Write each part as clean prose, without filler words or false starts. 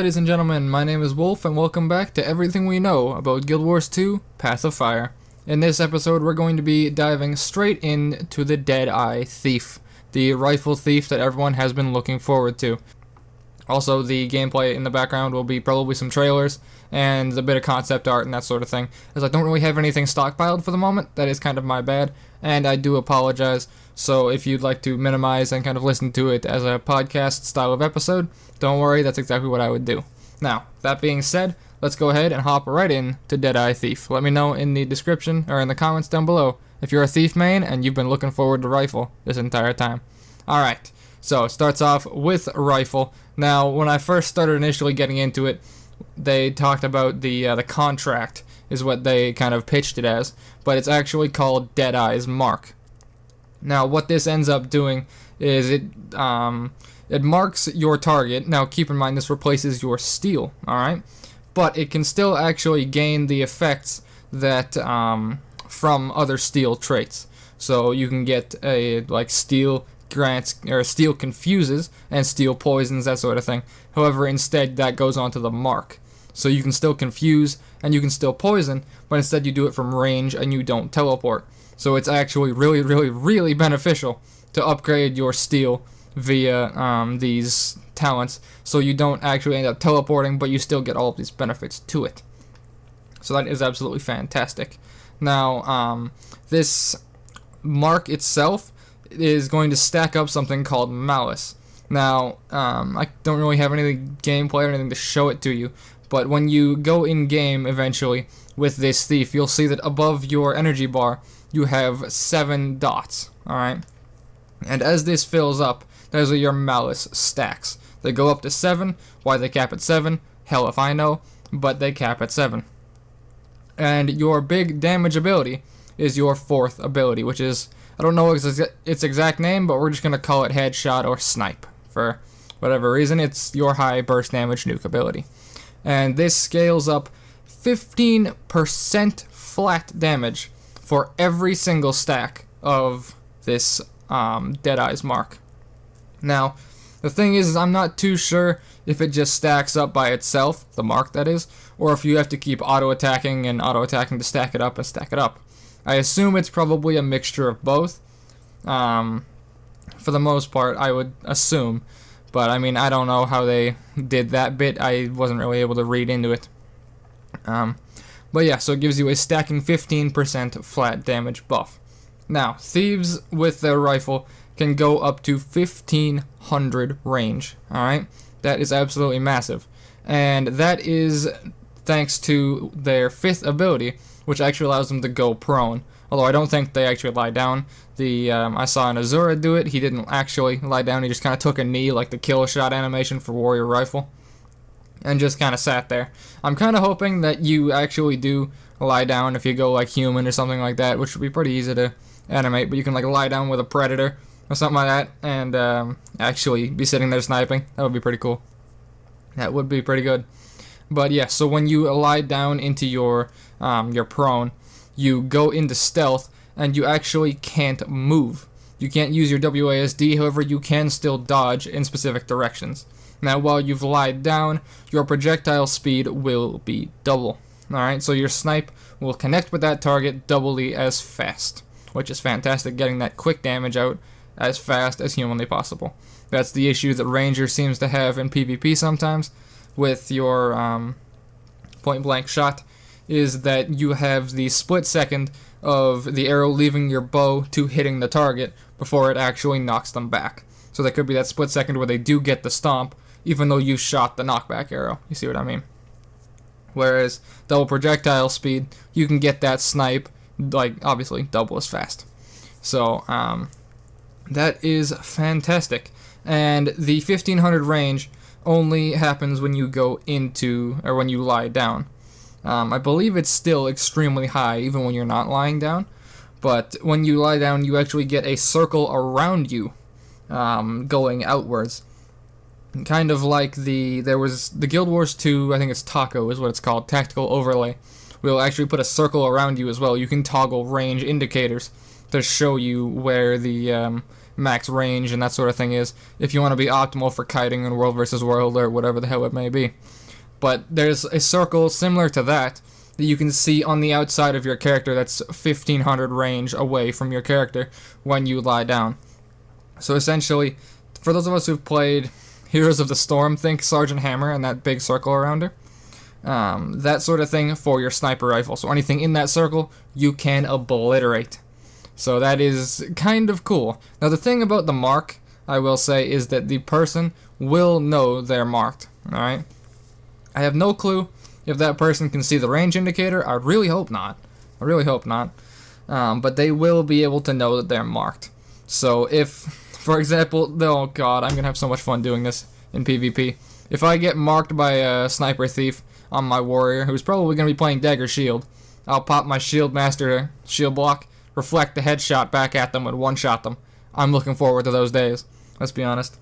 ladies and gentlemen, my name is Wolf, and welcome back to everything we know about Guild Wars 2 Path of Fire. In this episode, we're going to be diving straight into the Deadeye Thief, the rifle thief that everyone has been looking forward to. Also, the gameplay in the background will be probably some trailers and a bit of concept art and that sort of thing, as I don't really have anything stockpiled for the moment. That is kind of my bad, and I do apologize. So if you'd like to minimize and kind of listen to it as a podcast style of episode, don't worry, that's exactly what I would do. Now, that being said, let's go ahead and hop right in to Deadeye Thief. Let me know in the description or in the comments down below if you're a Thief main and you've been looking forward to Rifle this entire time. Alright, so it starts off with Rifle. Now, when I first started initially getting into it, they talked about the contract is what they kind of pitched it as, but it's actually called Deadeye's Mark. Now, what this ends up doing is it marks your target. Now, keep in mind this replaces your steel, alright? But it can still actually gain the effects that from other steel traits. So you can get like steel grants or steel confuses and steel poisons, that sort of thing. However, instead that goes onto the mark. So you can still confuse and you can still poison, but instead you do it from range and you don't teleport. So it's actually really beneficial to upgrade your steel via these talents, so you don't actually end up teleporting, but you still get all of these benefits to it. So that is absolutely fantastic. Now, this mark itself is going to stack up something called Malice. Now, I don't really have any gameplay or anything to show it to you, but when you go in-game eventually with this thief, you'll see that above your energy bar, you have 7 dots, alright? And as this fills up, those are your Malice stacks. They go up to 7. Why they cap at 7? Hell if I know, but they cap at 7. And your big damage ability is your 4th ability, which is, I don't know its exact name, but we're just going to call it Headshot or Snipe. For whatever reason, it's your high burst damage nuke ability. And this scales up 15% flat damage for every single stack of this Deadeye's Mark. Now, the thing is, I'm not too sure if it just stacks up by itself, the mark that is, or if you have to keep auto-attacking and auto-attacking to stack it up and stack it up. I assume it's probably a mixture of both. For the most part, I would assume. But, I mean, I don't know how they did that bit. I wasn't really able to read into it. But yeah, so it gives you a stacking 15% flat damage buff. Now, thieves with their rifle can go up to 1500 range, alright? That is absolutely massive. And that is thanks to their 5th ability, which actually allows them to go prone. Although I don't think they actually lie down. I saw an Azura do it. He didn't actually lie down. He just kind of took a knee, like the kill shot animation for Warrior Rifle, and just kind of sat there. I'm kind of hoping that you actually do lie down if you go like human or something like that, which would be pretty easy to animate, but you can like lie down with a predator or something like that and actually be sitting there sniping. That would be pretty cool. That would be pretty good. But yeah, so when you lie down into your prone, you go into stealth and you actually can't move. You can't use your WASD, however you can still dodge in specific directions. Now, while you've lied down, your projectile speed will be double. Alright, so your snipe will connect with that target doubly as fast, which is fantastic, getting that quick damage out as fast as humanly possible. That's the issue that Ranger seems to have in PvP sometimes with your point-blank shot, is that you have the split second of the arrow leaving your bow to hitting the target before it actually knocks them back. So there could be that split second where they do get the stomp, even though you shot the knockback arrow. You see what I mean? Whereas double projectile speed, you can get that snipe, like, obviously, double as fast. So, that is fantastic. And the 1500 range only happens when you go into, or when you lie down. I believe it's still extremely high, even when you're not lying down. But when you lie down, you actually get a circle around you, going outwards. Kind of like there was the Guild Wars 2, I think it's Taco is what it's called, Tactical Overlay. We'll actually put a circle around you as well. You can toggle range indicators to show you where the max range and that sort of thing is, if you want to be optimal for kiting in World versus World or whatever the hell it may be. But there's a circle similar to that you can see on the outside of your character that's 1500 range away from your character when you lie down. So essentially, for those of us who've played Heroes of the Storm, think Sergeant Hammer and that big circle around her. That sort of thing for your sniper rifle. So anything in that circle, you can obliterate. So that is kind of cool. Now the thing about the mark, I will say, is that the person will know they're marked. Alright? I have no clue if that person can see the range indicator. I really hope not. I really hope not. But they will be able to know that they're marked. So if, for example, oh god, I'm going to have so much fun doing this in PvP. If I get marked by a sniper thief on my warrior, who's probably going to be playing dagger shield, I'll pop my shield master shield block, reflect the headshot back at them, and one-shot them. I'm looking forward to those days, let's be honest.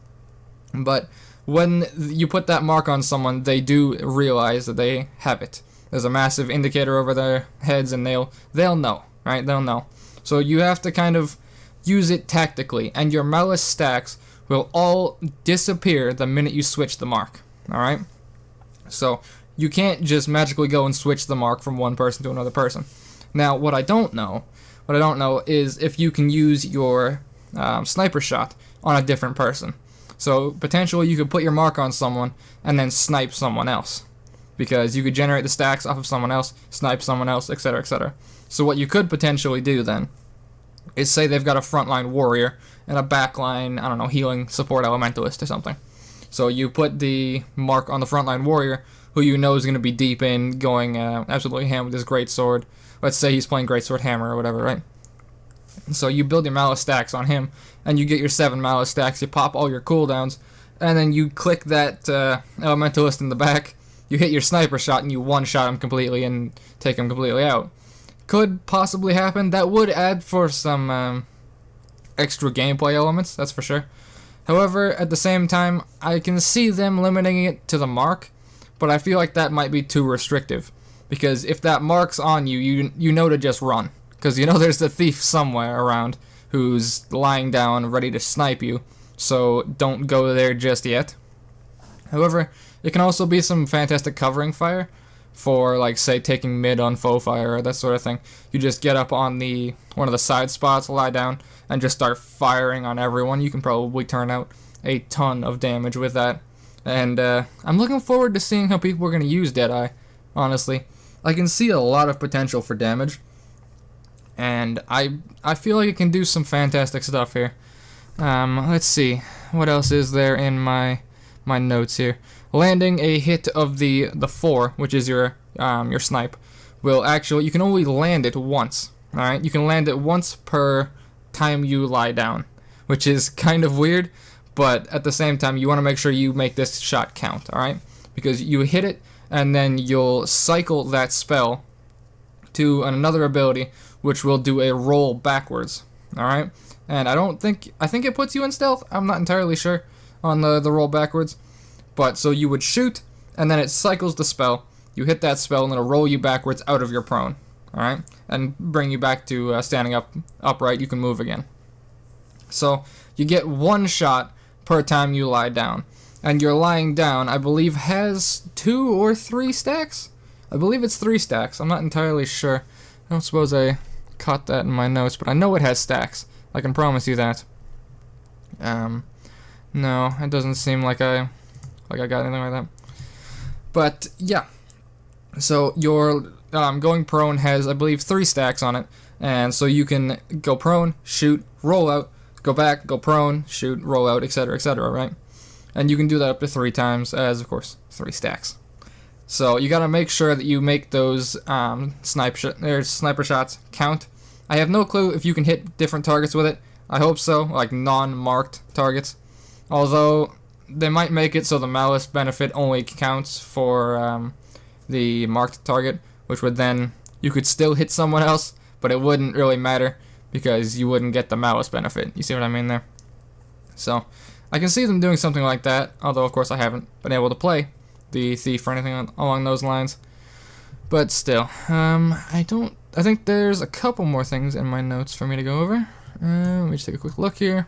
But when you put that mark on someone, they do realize that they have it. There's a massive indicator over their heads, and they'll know, right? They'll know. So you have to kind of use it tactically, and your Malice stacks will all disappear the minute you switch the mark. Alright? So you can't just magically go and switch the mark from one person to another person. Now, what I don't know is if you can use your sniper shot on a different person. So potentially you could put your mark on someone and then snipe someone else, because you could generate the stacks off of someone else, snipe someone else, etc., etc. So what you could potentially do then is say they've got a frontline warrior and a backline, I don't know, healing support elementalist or something. So you put the mark on the frontline warrior, who you know is going to be deep in, going absolutely ham with his greatsword. Let's say he's playing greatsword hammer or whatever, right? So you build your Malice stacks on him, and you get your 7 Malice stacks, you pop all your cooldowns, and then you click that elementalist in the back, you hit your sniper shot, and you one-shot him completely and take him completely out. Could possibly happen. That would add for some extra gameplay elements, that's for sure. However, at the same time, I can see them limiting it to the mark, but I feel like that might be too restrictive. Because if that mark's on you, you know to just run. Because you know there's a thief somewhere around who's lying down ready to snipe you, so don't go there just yet. However, it can also be some fantastic covering fire for, like, say, taking mid on foe fire or that sort of thing. You just get up on one of the side spots, lie down, and just start firing on everyone. You can probably turn out a ton of damage with that. And I'm looking forward to seeing how people are going to use Deadeye, honestly. I can see a lot of potential for damage, and I feel like it can do some fantastic stuff here. Let's see, what else is there in my notes here? Landing a hit of the 4, which is your snipe, will actually, you can only land it once. Alright, you can land it once per time you lie down, which is kind of weird, but at the same time you want to make sure you make this shot count, alright? Because you hit it, and then you'll cycle that spell to another ability, which will do a roll backwards, alright? And I think it puts you in stealth, I'm not entirely sure on the roll backwards. But, so you would shoot, and then it cycles the spell, you hit that spell, and it'll roll you backwards out of your prone, alright? And bring you back to standing upright, you can move again. So, you get one shot per time you lie down. And your lying down, I believe, has 2 or 3 stacks? I believe it's 3 stacks, I'm not entirely sure. I don't suppose I caught that in my notes, but I know it has stacks. I can promise you that. No, it doesn't seem like I got anything like that. But, yeah. So, your going prone has, I believe, 3 stacks on it. And so you can go prone, shoot, roll out, go back, go prone, shoot, roll out, etc., etc., right? And you can do that up to 3 times, as, of course, 3 stacks. So, you gotta make sure that you make those sniper shots count. I have no clue if you can hit different targets with it. I hope so, like non-marked targets. Although, they might make it so the Malice benefit only counts for the marked target, which would then, you could still hit someone else, but it wouldn't really matter because you wouldn't get the Malice benefit. You see what I mean there? So, I can see them doing something like that, although of course I haven't been able to play the Thief or anything along those lines. But still, I think there's a couple more things in my notes for me to go over. Let me just take a quick look here.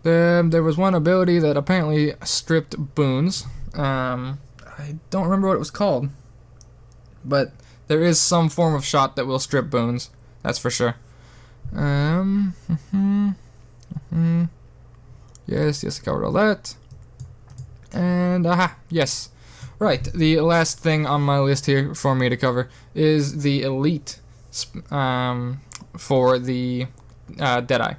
There was one ability that apparently stripped boons. I don't remember what it was called, but there is some form of shot that will strip boons. That's for sure. Yes, I covered all that. And yes. Right, the last thing on my list here for me to cover is the elite for the Deadeye.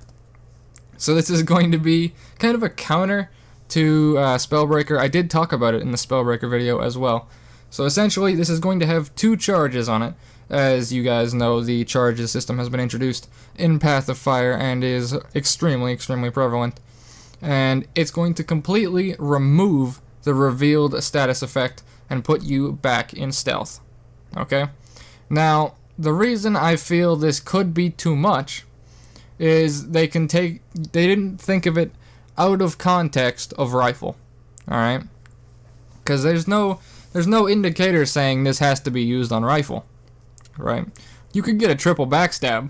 So this is going to be kind of a counter to Spellbreaker. I did talk about it in the Spellbreaker video as well. So essentially, this is going to have 2 charges on it. As you guys know, the charges system has been introduced in Path of Fire and is extremely prevalent. And it's going to completely remove the revealed status effect and put you back in stealth. Okay? Now, the reason I feel this could be too much is they didn't think of it out of context of rifle. Alright? Because there's no indicator saying this has to be used on rifle. Right? You could get a triple backstab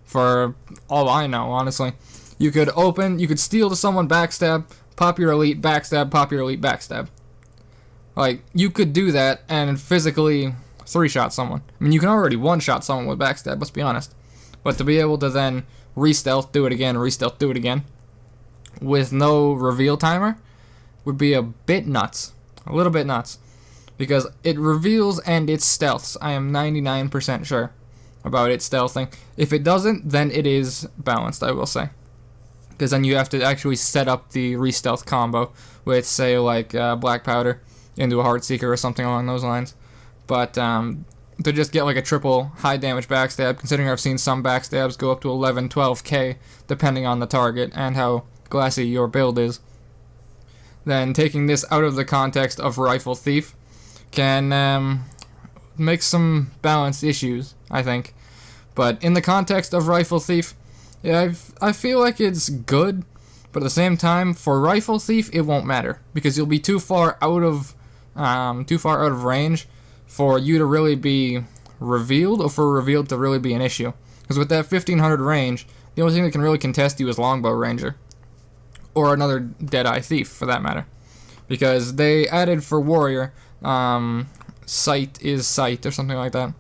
for all I know, honestly. You could steal to someone, backstab, pop your elite, backstab, pop your elite, backstab. Like, you could do that and physically 3-shot someone. I mean, you can already 1-shot someone with backstab, let's be honest. But to be able to then re-stealth, do it again, re-stealth, do it again, with no reveal timer, would be a bit nuts. A little bit nuts. Because it reveals and it stealths. I am 99% sure about it stealthing. If it doesn't, then it is balanced, I will say. Because then you have to actually set up the re-stealth combo with, say, like Black Powder into a Heartseeker or something along those lines. But to just get like a triple high damage backstab, considering I've seen some backstabs go up to 11, 12k, depending on the target and how glassy your build is, then taking this out of the context of Rifle Thief can make some balanced issues, I think. But in the context of Rifle Thief, yeah, I feel like it's good, but at the same time, for Rifle Thief, it won't matter because you'll be too far out of range for you to really be revealed, or for revealed to really be an issue. Because with that 1500 range, the only thing that can really contest you is Longbow Ranger, or another Deadeye Thief, for that matter. Because they added for Warrior, Sight is Sight, or something like that.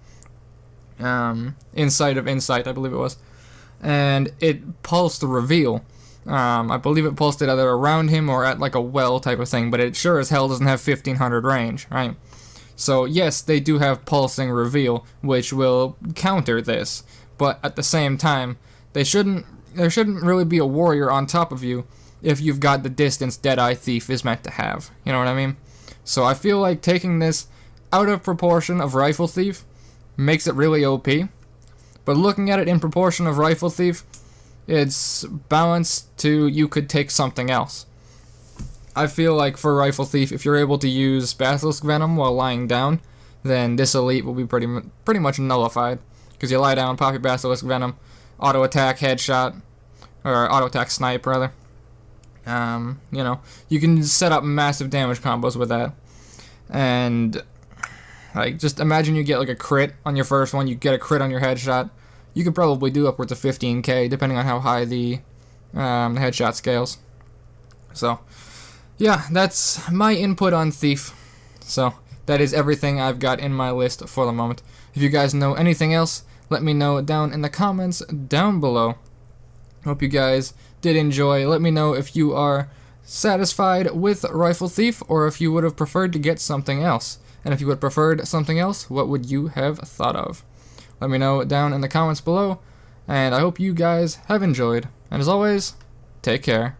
Insight of Insight, I believe it was. And it pulsed the reveal. I believe it pulsed it either around him or at like a well type of thing, but it sure as hell doesn't have 1500 range, right? So yes, they do have pulsing reveal, which will counter this, but at the same time, there shouldn't really be a warrior on top of you if you've got the distance Deadeye Thief is meant to have. You know what I mean? So I feel like taking this out of proportion of Rifle Thief makes it really OP. But looking at it in proportion of Rifle Thief, it's balanced to you could take something else. I feel like for Rifle Thief, if you're able to use Basilisk Venom while lying down, then this elite will be pretty much nullified. Because you lie down, pop your Basilisk Venom, auto attack headshot, or auto attack snipe rather. You know, you can set up massive damage combos with that. And like, just imagine you get like a crit on your first one, you get a crit on your headshot. You could probably do upwards of 15k, depending on how high the headshot scales. So, yeah, that's my input on Thief. So, that is everything I've got in my list for the moment. If you guys know anything else, let me know down in the comments down below. Hope you guys did enjoy. Let me know if you are satisfied with Rifle Thief, or if you would have preferred to get something else. And if you would have preferred something else, what would you have thought of? Let me know down in the comments below, and I hope you guys have enjoyed. And as always, take care.